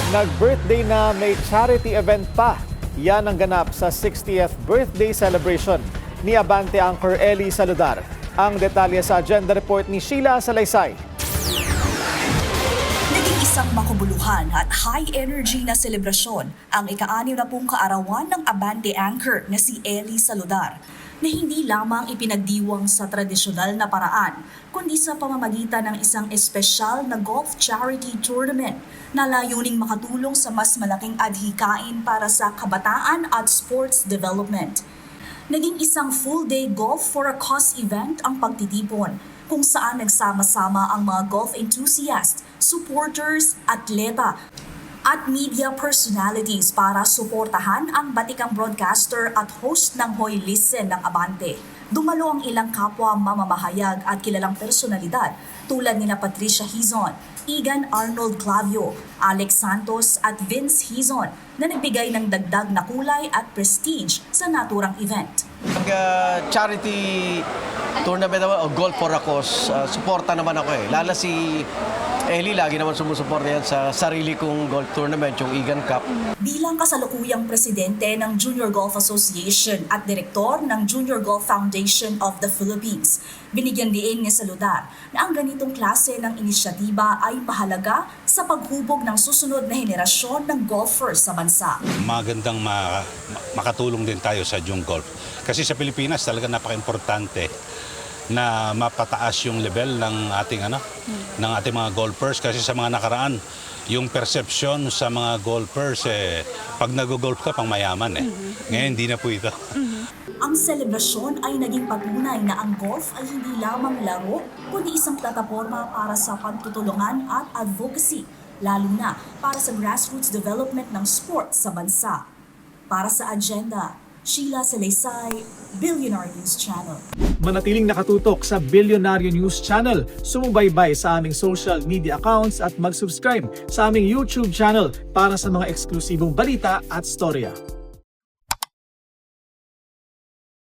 Nag-birthday na may charity event pa. Yan ang ganap sa 60th birthday celebration ni Abante anchor Ellie Saludar. Ang detalye sa agenda report ni Sheila Salaysay. Naging isang makabuluhan at high-energy na selebrasyon ang ika-60 na kaarawan ng Abante anchor na si Ellie Saludar, na hindi lamang ipinagdiwang sa tradisyonal na paraan, kundi sa pamamagitan ng isang espesyal na golf charity tournament na layuning makatulong sa mas malaking adhikain para sa kabataan at sports development. Naging isang full-day golf for a cause event ang pagtitipon, kung saan nagsama-sama ang mga golf enthusiasts, supporters, atleta, at media personalities para suportahan ang batikang broadcaster at host ng Hoy Listen ng Abante. Dumalo ang ilang kapwa mamamahayag at kilalang personalidad tulad nina Patricia Hizon, Igan Arnold Clavio, Alex Santos at Vince Hizon na nagbigay ng dagdag na kulay at prestige sa naturang event. Charity tournament naman o golf for a cause, suporta naman ako eh. Lalo si Ellie, lagi naman sumusuporta yan sa sarili kong golf tournament, yung Igan Cup. Bilang kasalukuyang presidente ng Junior Golf Association at direktor ng Junior Golf Foundation of the Philippines, binigyan diin ni Saludar na ang ganitong klase ng inisyatiba ay mahalaga sa paghubog ng susunod na henerasyon ng golfers sa bansa. Magandang makatulong din tayo sa Jung Golf. Kasi sa Pilipinas talaga napaka-importante na mapataas yung level ng ating ng ating mga golfers, kasi sa mga nakaraan yung perception sa mga golfers pag nag-golf ka pang mayaman Ngayon hindi na po ito. Ang selebrasyon ay naging patunay na ang golf ay hindi lamang laro, kundi isang plataforma para sa pagtutulungan at advocacy, lalo na para sa grassroots development ng sport sa bansa. Para sa agenda, Sheila Salaysay, Billionaire News Channel. Manatiling nakatutok sa Billionaire News Channel. Sumubaybay sa aming social media accounts at mag-subscribe sa aming YouTube channel para sa mga eksklusibong balita at storya.